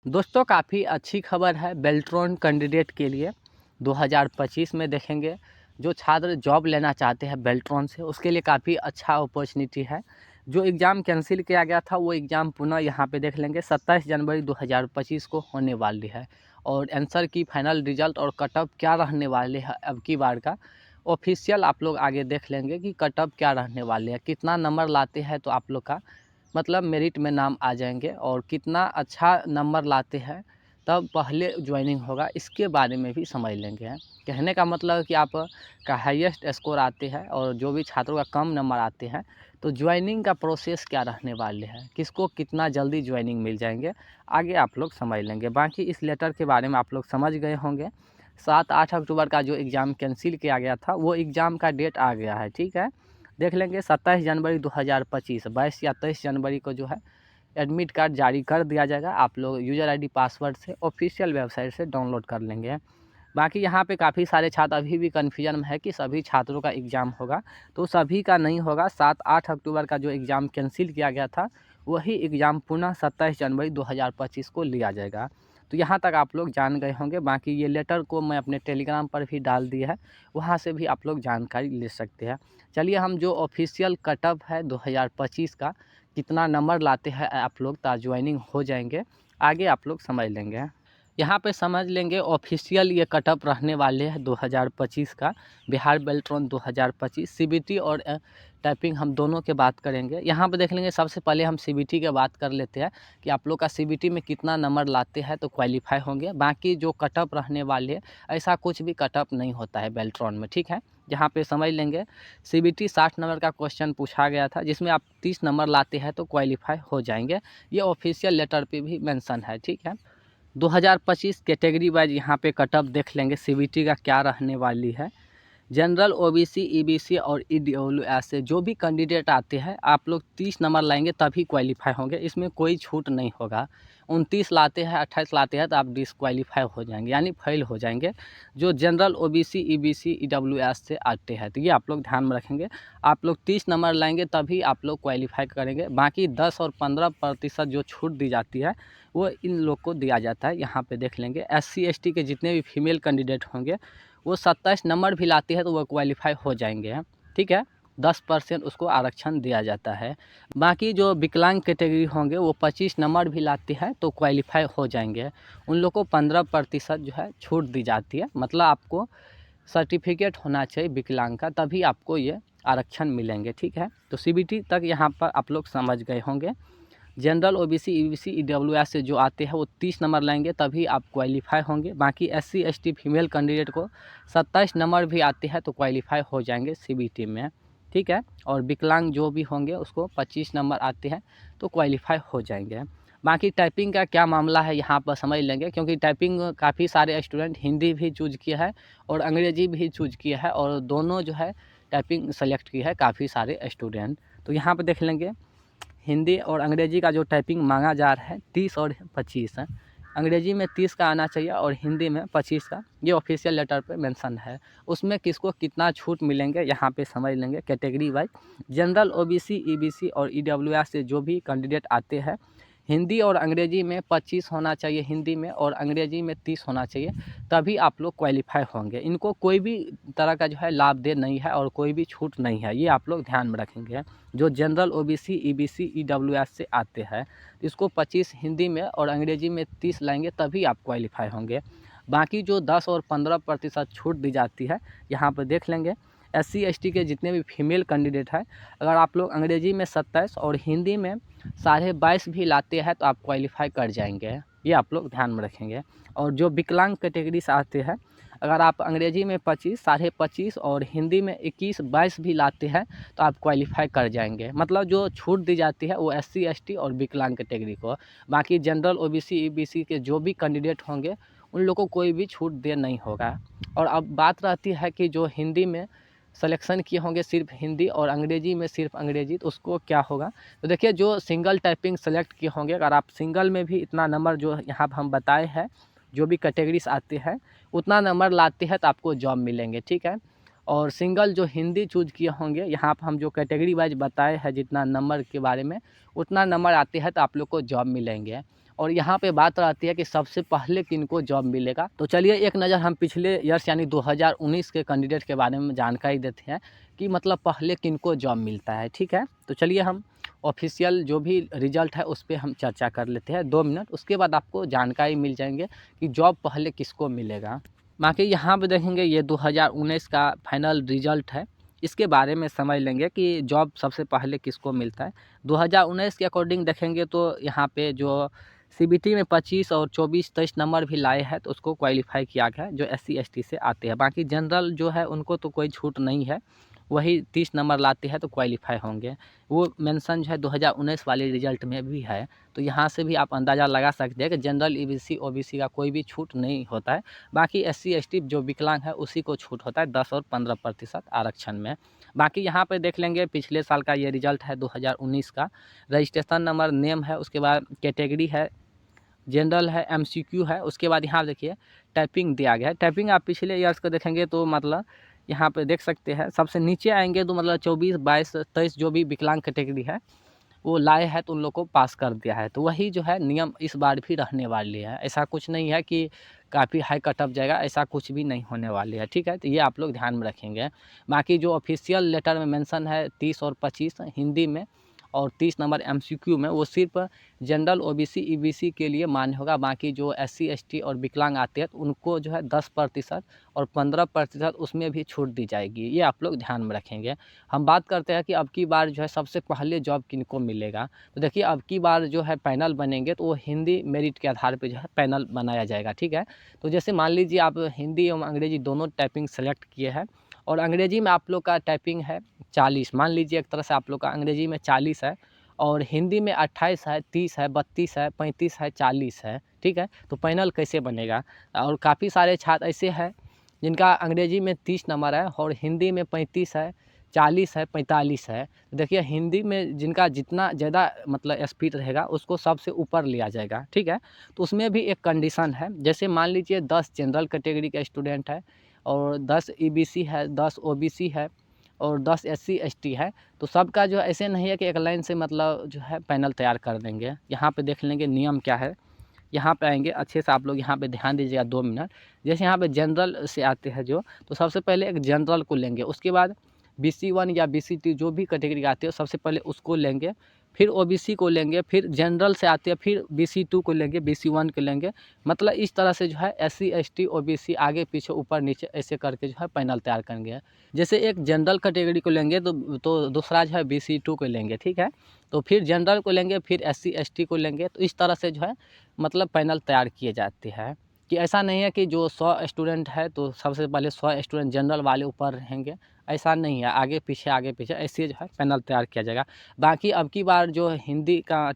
दोस्तों काफ़ी अच्छी खबर है बेल्ट्रॉन कैंडिडेट के लिए। 2025 में देखेंगे जो छात्र जॉब लेना चाहते हैं बेल्ट्रॉन से, उसके लिए काफ़ी अच्छा अपॉर्चुनिटी है। जो एग्ज़ाम कैंसिल किया गया था वो एग्ज़ाम पुनः यहाँ पे देख लेंगे 27 जनवरी 2025 को होने वाली है। और आंसर की फाइनल रिजल्ट और कट ऑफ क्या रहने वाले हैं अब की बार का ऑफिशियल आप लोग आगे देख लेंगे कि कट ऑफ क्या रहने वाले हैं, कितना नंबर लाते हैं तो आप लोग का मतलब मेरिट में नाम आ जाएंगे, और कितना अच्छा नंबर लाते हैं तब पहले ज्वाइनिंग होगा, इसके बारे में भी समझ लेंगे। कहने का मतलब कि आप का हाईएस्ट स्कोर आते हैं और जो भी छात्रों का कम नंबर आते हैं तो ज्वाइनिंग का प्रोसेस क्या रहने वाले हैं, किसको कितना जल्दी ज्वाइनिंग मिल जाएंगे, आगे आप लोग समझ लेंगे। बाकी इस लेटर के बारे में आप लोग समझ गए होंगे। 7-8 अक्टूबर का जो एग्ज़ाम कैंसिल किया गया था वो एग्ज़ाम का डेट आ गया है, ठीक है। देख लेंगे 27 जनवरी 2025, 22 या 23 जनवरी को जो है एडमिट कार्ड जारी कर दिया जाएगा। आप लोग यूज़र आईडी पासवर्ड से ऑफिशियल वेबसाइट से डाउनलोड कर लेंगे। बाकी यहाँ पे काफ़ी सारे छात्र अभी भी कन्फ्यूजन में है कि सभी छात्रों का एग्ज़ाम होगा, तो सभी का नहीं होगा। 7-8 अक्टूबर का जो एग्ज़ाम कैंसिल किया गया था वही एग्ज़ाम पुनः 27 जनवरी 2025 को लिया जाएगा। तो यहाँ तक आप लोग जान गए होंगे। बाकी ये लेटर को मैं अपने टेलीग्राम पर भी डाल दिया है, वहाँ से भी आप लोग जानकारी ले सकते हैं। चलिए हम जो ऑफिशियल कट ऑफ है 2025 का कितना नंबर लाते हैं आप लोग ता ज्वाइनिंग हो जाएंगे, आगे आप लोग समझ लेंगे। यहाँ पे समझ लेंगे ऑफिशियल ये कट ऑफ रहने वाले हैं 2025 का। बिहार बेल्ट्रॉन 2025 सीबीटी और टाइपिंग हम दोनों के बात करेंगे। यहाँ पे देख लेंगे सबसे पहले हम सीबीटी के बात कर लेते हैं कि आप लोग का सीबीटी में कितना नंबर लाते हैं तो क्वालिफाई होंगे। बाकी जो कट ऑफ रहने वाले हैं ऐसा कुछ भी कट ऑफ नहीं होता है बेल्ट्रॉन में, ठीक है। जहाँ पे समझ लेंगे सीबीटी 60 नंबर का क्वेश्चन पूछा गया था, जिसमें आप 30 नंबर लाते हैं तो क्वालिफाई हो जाएंगे। ये ऑफिशियल लेटर पे भी मेंशन है, ठीक है। 2025 कैटेगरी वाइज यहाँ पे कट ऑफ देख लेंगे सीबीटी का क्या रहने वाली है। जनरल, ओबीसी, ईबीसी और ईडब्ल्यूएस से जो भी कैंडिडेट आते हैं आप लोग 30 नंबर लाएंगे तभी क्वालिफाई होंगे, इसमें कोई छूट नहीं होगा। 29 लाते हैं, 28 लाते हैं तो आप डिसक्वालीफाई हो जाएंगे, यानी फेल हो जाएंगे। जो जनरल, ओबीसी, ईबीसी, ईडब्ल्यूएस से आते हैं तो ये आप लोग ध्यान में रखेंगे। आप लोग 30 नंबर लाएंगे तभी आप लोग क्वालिफाई करेंगे। बाकी 10 और 15% जो छूट दी जाती है वो इन लोग को दिया जाता है। यहाँ पे देख लेंगे SC ST के जितने भी फीमेल कैंडिडेट होंगे वो 27 नंबर भी लाती है तो वो क्वालिफाई हो जाएंगे, ठीक है। 10% उसको आरक्षण दिया जाता है। बाकी जो विकलांग कैटेगरी होंगे वो 25 नंबर भी लाती है तो क्वालिफाई हो जाएंगे। उन लोग को 15% जो है छूट दी जाती है, मतलब आपको सर्टिफिकेट होना चाहिए विकलांग का तभी आपको ये आरक्षण मिलेंगे, ठीक है। तो सीबीटी तक यहाँ पर आप लोग समझ गए होंगे। जनरल, ओबीसी, ईबीसी, ईडब्ल्यूएस से जो आते हैं वो 30 नंबर लाएंगे तभी आप क्वालिफाई होंगे। बाकी SC ST फीमेल कैंडिडेट को 27 नंबर भी आते हैं तो क्वालिफाई हो जाएंगे सीबीटी में, ठीक है। और विकलांग जो भी होंगे उसको 25 नंबर आते हैं तो क्वालिफाई हो जाएंगे। बाकी टाइपिंग का क्या मामला है यहाँ पर समझ लेंगे, क्योंकि टाइपिंग काफ़ी सारे स्टूडेंट हिंदी भी चूज किया है और अंग्रेजी भी चूज किया है, और दोनों जो है टाइपिंग सेलेक्ट की है काफ़ी सारे स्टूडेंट। तो यहाँ पर देख लेंगे हिंदी और अंग्रेजी का जो टाइपिंग मांगा जा रहा है 30 और 25 है। अंग्रेजी में 30 का आना चाहिए और हिंदी में 25 का, ये ऑफिशियल लेटर पे मेंशन है। उसमें किसको कितना छूट मिलेंगे यहाँ पे समझ लेंगे category wise. General, OBC, EBC और ईडब्ल्यूएस से जो भी कैंडिडेट आते हैं हिंदी और अंग्रेजी में 25 होना चाहिए, हिंदी में और अंग्रेजी में 30 होना चाहिए, तभी आप लोग क्वालिफाई होंगे। इनको कोई भी तरह का जो है लाभ दे नहीं है और कोई भी छूट नहीं है, ये आप लोग ध्यान में रखेंगे। जो जनरल, ओबीसी, ईबीसी, ईडब्ल्यूएस से आते हैं इसको 25 हिंदी में और अंग्रेजी में 30 लाएंगे तभी आप क्वालिफाई होंगे। बाकी जो 10 और 15% छूट दी जाती है यहाँ पर देख लेंगे SC ST के जितने भी फीमेल कैंडिडेट हैं, अगर आप लोग अंग्रेजी में 27 और हिंदी में 22.5 भी लाते हैं तो आप क्वालिफाई कर जाएंगे, ये आप लोग ध्यान में रखेंगे। और जो विकलांग कैटेगरी से आते हैं अगर आप अंग्रेजी में 25, 25.5 और हिंदी में 21-22 भी लाते हैं तो आप क्वालिफाई कर जाएंगे। मतलब जो छूट दी जाती है वो SC ST और विकलांग कैटेगरी को। बाकी जनरल, ओबीसी, ईबीसी के जो भी कैंडिडेट होंगे उन लोगों को कोई भी छूट दे नहीं होगा। और अब बात रहती है कि जो हिंदी में सिलेक्शन किए होंगे सिर्फ हिंदी और अंग्रेजी में सिर्फ अंग्रेजी, तो उसको क्या होगा। तो देखिए जो सिंगल टाइपिंग सेलेक्ट किए होंगे, अगर आप सिंगल में भी इतना नंबर जो यहाँ पर हम बताए हैं जो भी कैटेगरीज आते हैं उतना नंबर लाते हैं तो आपको जॉब मिलेंगे, ठीक है। और सिंगल जो हिंदी चूज किए होंगे, यहाँ पर हम जो कैटेगरी वाइज बताए हैं जितना नंबर के बारे में, उतना नंबर आते हैं तो आप लोग को जॉब मिलेंगे। और यहाँ पे बात रहती है कि सबसे पहले किनको जॉब मिलेगा। तो चलिए एक नज़र हम पिछले ईयर्स यानी 2019 के कैंडिडेट के बारे में जानकारी देते हैं कि मतलब पहले किनको जॉब मिलता है। ठीक है, तो चलिए हम ऑफिशियल जो भी रिजल्ट है उस पर हम चर्चा कर लेते हैं 2 मिनट, उसके बाद आपको जानकारी मिल जाएंगे कि जॉब पहले किसको मिलेगा। बाकी यहाँ पे देखेंगे ये 2019 का फाइनल रिजल्ट है, इसके बारे में समझ लेंगे कि जॉब सबसे पहले किसको मिलता है। 2019 के अकॉर्डिंग देखेंगे तो यहाँ पे जो सीबीटी में 25 और 24-23 नंबर भी लाए हैं तो उसको क्वालिफाई किया गया है, जो SC ST से आते हैं। बाकी जनरल जो है उनको तो कोई छूट नहीं है, वही 30 नंबर लाते हैं तो क्वालिफाई होंगे। वो मेंशन जो है 2019 वाले रिजल्ट में भी है, तो यहाँ से भी आप अंदाज़ा लगा सकते हैं कि जनरल EBC OBC का कोई भी छूट नहीं होता है। बाकी SC ST जो विकलांग है उसी को छूट होता है 10 और 15% आरक्षण में। बाकी यहाँ पे देख लेंगे पिछले साल का ये रिजल्ट है 2019 का, रजिस्ट्रेशन नंबर, नेम है, उसके बाद कैटेगरी है, जनरल है, MCQ है, उसके बाद यहाँ देखिए टाइपिंग दिया गया है। टाइपिंग आप पिछले ईयर्स को देखेंगे तो मतलब यहाँ पे देख सकते हैं सबसे नीचे आएंगे तो मतलब 24, 22, 23 जो भी विकलांग कैटेगरी है वो लाए हैं तो उन लोग को पास कर दिया है। तो वही जो है नियम इस बार भी रहने वाली है, ऐसा कुछ नहीं है कि काफ़ी हाई कटअप जाएगा, ऐसा कुछ भी नहीं होने वाली है। ठीक है, तो ये आप लोग ध्यान में रखेंगे। बाकी जो ऑफिशियल लेटर में मेंशन है 30 और 25 हिंदी में और 30 नंबर MCQ में, वो सिर्फ जनरल OBC EBC के लिए मान्य होगा। बाकी जो SC ST और विकलांग आते हैं तो उनको जो है 10% और 15% उसमें भी छूट दी जाएगी, ये आप लोग ध्यान में रखेंगे। हम बात करते हैं कि अब की बार जो है सबसे पहले जॉब किनको मिलेगा। तो देखिए अब की बार जो है पैनल बनेंगे तो वो हिंदी मेरिट के आधार पर जो है पैनल बनाया जाएगा। ठीक है, तो जैसे मान लीजिए आप हिंदी एवं अंग्रेजी दोनों टाइपिंग सेलेक्ट किए हैं और अंग्रेजी में आप लोग का टाइपिंग है 40, मान लीजिए एक तरह से आप लोग का अंग्रेजी में 40 है और हिंदी में 28 है, 30 है, 32 है, 35 है, 40 है। ठीक है, तो पैनल कैसे बनेगा। और काफ़ी सारे छात्र ऐसे हैं जिनका अंग्रेजी में 30 नंबर है और हिंदी में 35 है, 40 है, 45 है। देखिए हिंदी में जिनका जितना ज़्यादा मतलब स्पीड रहेगा उसको सबसे ऊपर लिया जाएगा। ठीक है, तो उसमें भी एक कंडीशन है, जैसे मान लीजिए 10 जनरल कैटेगरी का स्टूडेंट है और 10 EBC है, 10 OBC है और 10 SC ST है, तो सबका जो ऐसे नहीं है कि एक लाइन से मतलब जो है पैनल तैयार कर देंगे। यहाँ पे देख लेंगे नियम क्या है, यहाँ पे आएंगे अच्छे से आप लोग यहाँ पे ध्यान दीजिएगा 2 मिनट। जैसे यहाँ पे जनरल से आते हैं जो, तो सबसे पहले एक जनरल को लेंगे, उसके बाद BC1 या BC2 जो भी कैटेगरी आते हैं सबसे पहले उसको लेंगे, फिर OBC को लेंगे, फिर जनरल से आते हैं फिर BC2 को लेंगे, BC1 को लेंगे। मतलब इस तरह से जो है SC ST OBC आगे पीछे ऊपर नीचे ऐसे करके जो है पैनल तैयार करेंगे। जैसे एक जनरल कैटेगरी को लेंगे तो दूसरा जो है BC2 को लेंगे। ठीक है, तो फिर जनरल को लेंगे, फिर SC ST को लेंगे, तो इस तरह से जो है मतलब पैनल तैयार किए जाते हैं। कि ऐसा नहीं है कि जो 100 स्टूडेंट है तो सबसे पहले 100 स्टूडेंट जनरल वाले ऊपर रहेंगे, ऐसा नहीं है, आगे पीछे ऐसे जो है पैनल तैयार किया जाएगा। बाकी अब की बार जो हिंदी का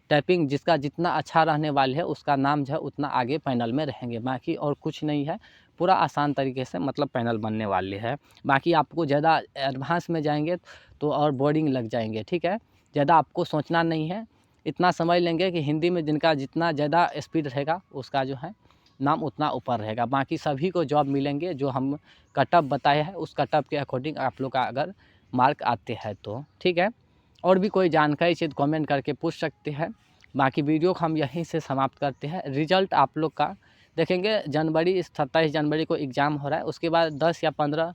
टाइपिंग जिसका जितना अच्छा रहने वाले है उसका नाम जो है उतना आगे पैनल में रहेंगे, बाकी और कुछ नहीं है, पूरा आसान तरीके से मतलब पैनल बनने वाले है। बाकी आपको ज़्यादा एडवांस में जाएंगे तो और बोर्डिंग लग जाएंगे। ठीक है, ज़्यादा आपको सोचना नहीं है, इतना समझ लेंगे कि हिंदी में जिनका जितना ज़्यादा स्पीड रहेगा उसका जो है नाम उतना ऊपर रहेगा। बाकी सभी को जॉब मिलेंगे, जो हम कटअप बताए हैं उस कटअप के अकॉर्डिंग आप लोग का अगर मार्क आते हैं तो। ठीक है, और भी कोई जानकारी चाहिए तो कमेंट करके पूछ सकते हैं। बाकी वीडियो को हम यहीं से समाप्त करते हैं। रिजल्ट आप लोग का देखेंगे 27 जनवरी को एग्ज़ाम हो रहा है, उसके बाद 10 या 15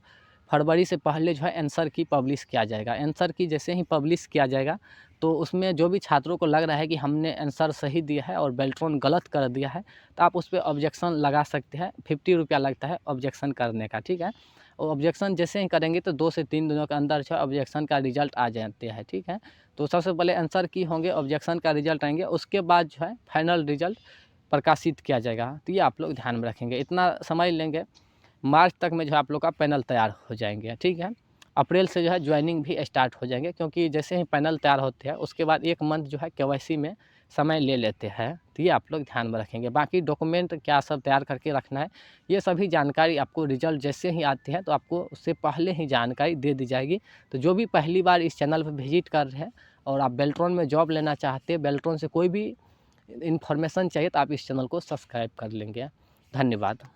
फरवरी से पहले जो है आंसर की पब्लिश किया जाएगा। आंसर की जैसे ही पब्लिश किया जाएगा तो उसमें जो भी छात्रों को लग रहा है कि हमने आंसर सही दिया है और बेल्ट्रॉन गलत कर दिया है तो आप उस पर ऑब्जेक्शन लगा सकते हैं। 50 रुपया लगता है ऑब्जेक्शन करने का। ठीक है, और ऑब्जेक्शन जैसे ही करेंगे तो 2 से 3 दिनों के अंदर जो है ऑब्जेक्शन का रिजल्ट आ जाते हैं। ठीक है, तो सबसे पहले आंसर की होंगे, ऑब्जेक्शन का रिजल्ट आएंगे, उसके बाद जो है फाइनल रिजल्ट प्रकाशित किया जाएगा। तो ये आप लोग ध्यान में रखेंगे, इतना समझ लेंगे। मार्च तक में जो है आप लोग का पैनल तैयार हो जाएंगे। ठीक है, अप्रैल से जो है ज्वाइनिंग भी स्टार्ट हो जाएंगे, क्योंकि जैसे ही पैनल तैयार होते हैं उसके बाद 1 मंथ जो है KYC में समय ले लेते हैं। तो ये आप लोग ध्यान में रखेंगे। बाकी डॉक्यूमेंट क्या सब तैयार करके रखना है, ये सभी जानकारी आपको रिजल्ट जैसे ही आते हैं तो आपको उससे पहले ही जानकारी दे दी जाएगी। तो जो भी पहली बार इस चैनल पर विजिट कर रहे हैं और आप बेल्ट्रॉन में जॉब लेना चाहते हैं, बेल्ट्रॉन से कोई भी इन्फॉर्मेशन चाहिए तो आप इस चैनल को सब्सक्राइब कर लेंगे। धन्यवाद।